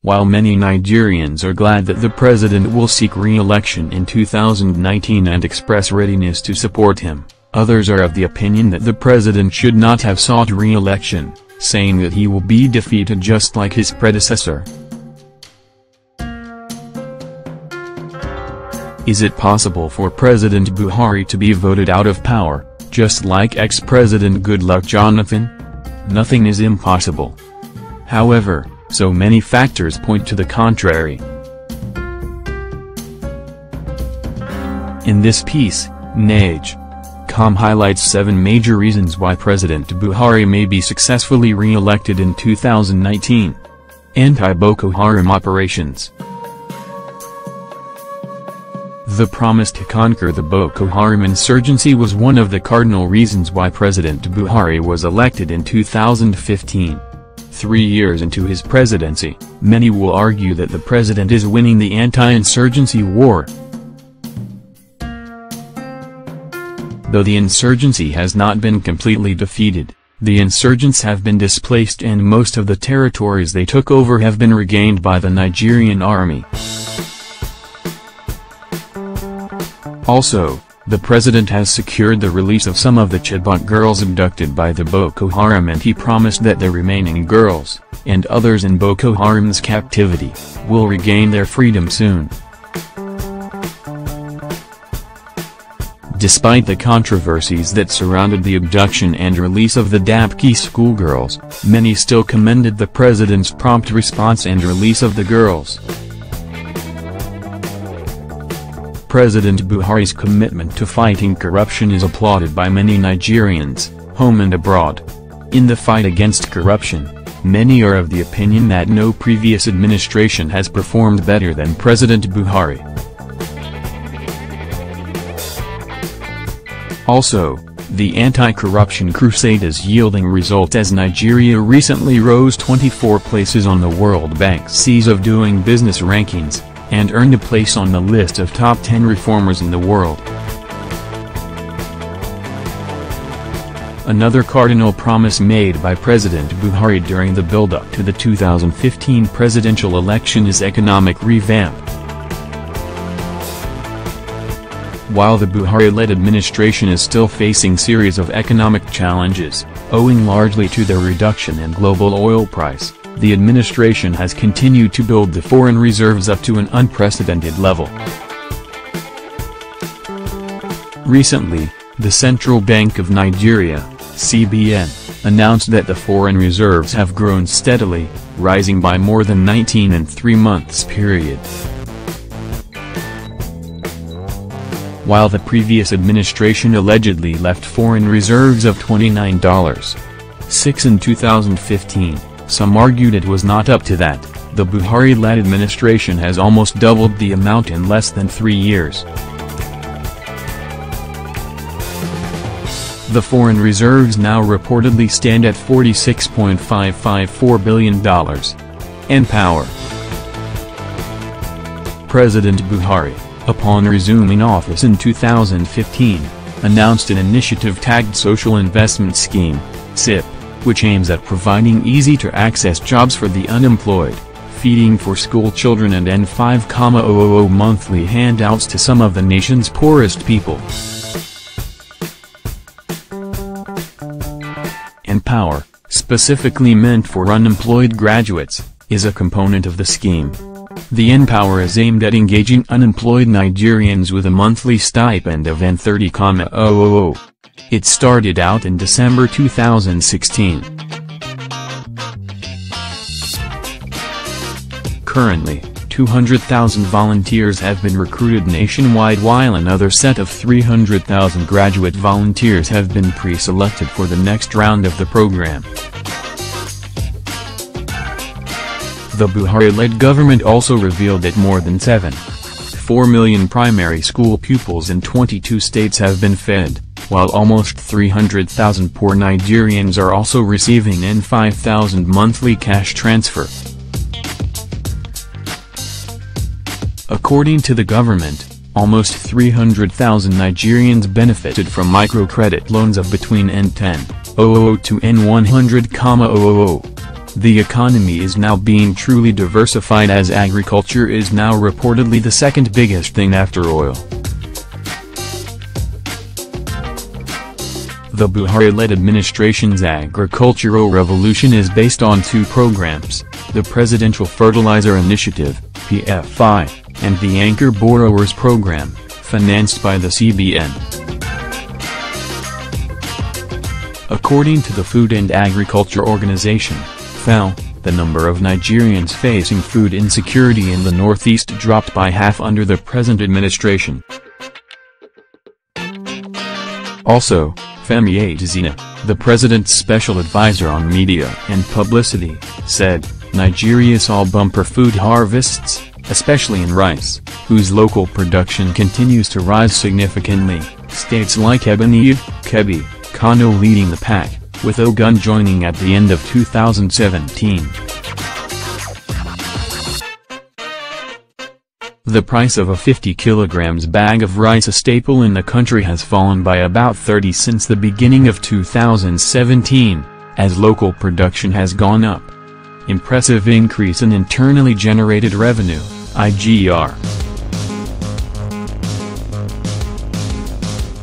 While many Nigerians are glad that the president will seek re-election in 2019 and express readiness to support him, others are of the opinion that the president should not have sought re-election, saying that he will be defeated just like his predecessor. Is it possible for President Buhari to be voted out of power, just like ex-President Goodluck Jonathan? Nothing is impossible. However, so many factors point to the contrary. In this piece, Nage.com highlights 7 major reasons why President Buhari may be successfully re-elected in 2019. Anti-Boko Haram operations. The promise to conquer the Boko Haram insurgency was one of the cardinal reasons why President Buhari was elected in 2015. 3 years into his presidency, many will argue that the president is winning the anti-insurgency war. Though the insurgency has not been completely defeated, the insurgents have been displaced and most of the territories they took over have been regained by the Nigerian army. Also, the president has secured the release of some of the Chibok girls abducted by the Boko Haram, and he promised that the remaining girls, and others in Boko Haram's captivity, will regain their freedom soon. Despite the controversies that surrounded the abduction and release of the Dapki schoolgirls, many still commended the president's prompt response and release of the girls. President Buhari's commitment to fighting corruption is applauded by many Nigerians, home and abroad. In the fight against corruption, many are of the opinion that no previous administration has performed better than President Buhari. Also, the anti-corruption crusade is yielding results as Nigeria recently rose 24 places on the World Bank's Ease of Doing Business rankings, and earned a place on the list of top 10 reformers in the world. Another cardinal promise made by President Buhari during the build-up to the 2015 presidential election is economic revamp. While the Buhari-led administration is still facing series of economic challenges, owing largely to the reduction in global oil price, the administration has continued to build the foreign reserves up to an unprecedented level. Recently, the Central Bank of Nigeria, CBN, announced that the foreign reserves have grown steadily, rising by more than 19 in 3 months period. While the previous administration allegedly left foreign reserves of $29.6 in 2015, some argued it was not up to that. The Buhari-led administration has almost doubled the amount in less than 3 years. The foreign reserves now reportedly stand at $46.554 billion. And power. President Buhari, upon resuming office in 2015, announced an initiative tagged Social Investment Scheme, SIP, which aims at providing easy-to-access jobs for the unemployed, feeding for school children and N5,000 monthly handouts to some of the nation's poorest people. Empower, specifically meant for unemployed graduates, is a component of the scheme. The Empower is aimed at engaging unemployed Nigerians with a monthly stipend of N30,000. It started out in December 2016. Currently, 200,000 volunteers have been recruited nationwide, while another set of 300,000 graduate volunteers have been pre-selected for the next round of the program. The Buhari-led government also revealed that more than 7.4 million primary school pupils in 22 states have been fed, while almost 300,000 poor Nigerians are also receiving N5,000 monthly cash transfer. According to the government, almost 300,000 Nigerians benefited from microcredit loans of between N10,000 to N100,000. The economy is now being truly diversified, as agriculture is now reportedly the second biggest thing after oil. The Buhari-led administration's agricultural revolution is based on two programs: the Presidential Fertilizer Initiative, PFI, and the Anchor Borrowers Program, financed by the CBN. According to the Food and Agriculture Organization, FAO, the number of Nigerians facing food insecurity in the Northeast dropped by half under the present administration. Also, Femi Adesina, the president's special advisor on media and publicity, said, Nigeria saw bumper food harvests, especially in rice, whose local production continues to rise significantly, states like Ebonyi, Kebbi, Kano leading the pack, with Ogun joining at the end of 2017. The price of a 50 kilograms bag of rice, a staple in the country, has fallen by about 30 since the beginning of 2017, as local production has gone up. Impressive increase in internally generated revenue, IGR.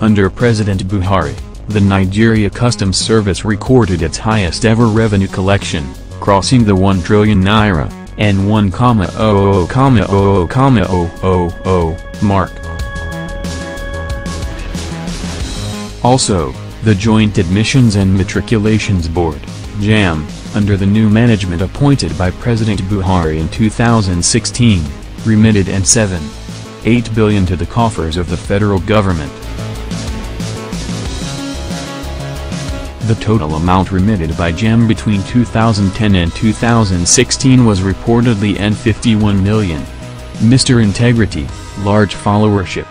Under President Buhari, the Nigeria Customs Service recorded its highest ever revenue collection, crossing the 1 trillion naira, and 1,000,000,000 mark. Also, the Joint Admissions and Matriculations Board, JAM, under the new management appointed by President Buhari in 2016, remitted and 7.8 billion to the coffers of the federal government. The total amount remitted by JAM between 2010 and 2016 was reportedly N51 million. Mr. Integrity, large followership.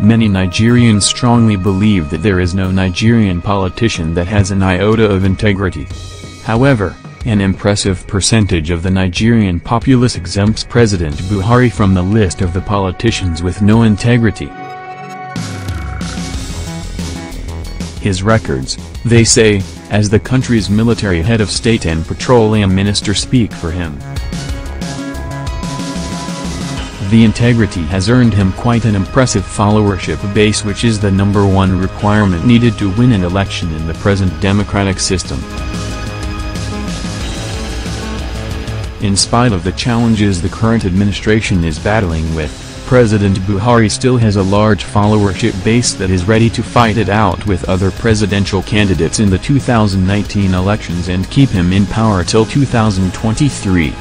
Many Nigerians strongly believe that there is no Nigerian politician that has an iota of integrity. However, an impressive percentage of the Nigerian populace exempts President Buhari from the list of the politicians with no integrity. His records, they say, as the country's military head of state and petroleum minister, speak for him. The integrity has earned him quite an impressive followership base, which is the #1 requirement needed to win an election in the present democratic system. In spite of the challenges the current administration is battling with, President Buhari still has a large followership base that is ready to fight it out with other presidential candidates in the 2019 elections and keep him in power till 2023.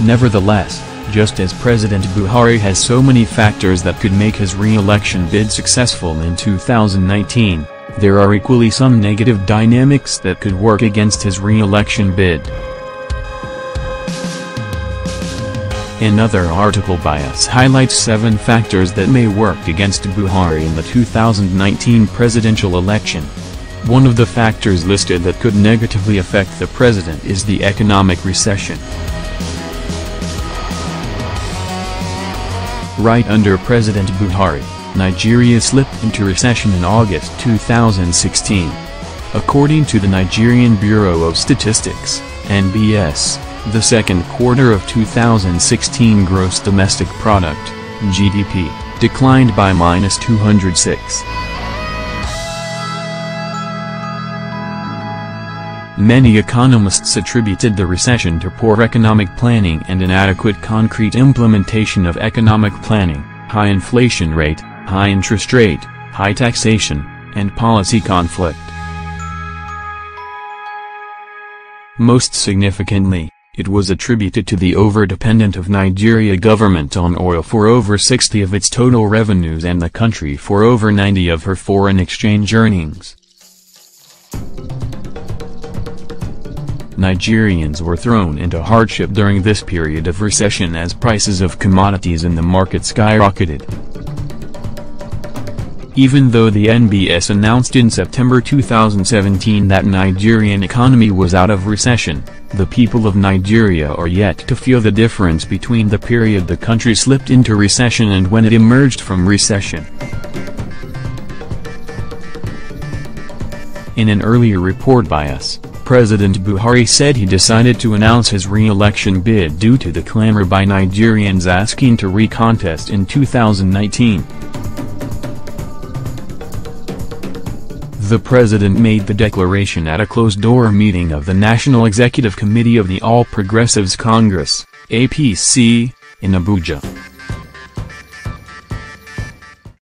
Nevertheless, just as President Buhari has so many factors that could make his re-election bid successful in 2019, there are equally some negative dynamics that could work against his re-election bid. Another article by us highlights 7 factors that may work against Buhari in the 2019 presidential election. One of the factors listed that could negatively affect the president is the economic recession. Right under President Buhari, Nigeria slipped into recession in August 2016. According to the Nigerian Bureau of Statistics, NBS, the second quarter of 2016 gross domestic product, GDP, declined by -206. Many economists attributed the recession to poor economic planning and inadequate concrete implementation of economic planning, high inflation rate, high interest rate, high taxation, and policy conflict. Most significantly, it was attributed to the over-dependence of Nigeria government on oil for over 60% of its total revenues and the country for over 90% of her foreign exchange earnings. Nigerians were thrown into hardship during this period of recession as prices of commodities in the market skyrocketed. Even though the NBS announced in September 2017 that Nigerian economy was out of recession, the people of Nigeria are yet to feel the difference between the period the country slipped into recession and when it emerged from recession. In an earlier report by us, President Buhari said he decided to announce his re-election bid due to the clamor by Nigerians asking to recontest in 2019. The president made the declaration at a closed-door meeting of the National Executive Committee of the All Progressives Congress, APC, in Abuja.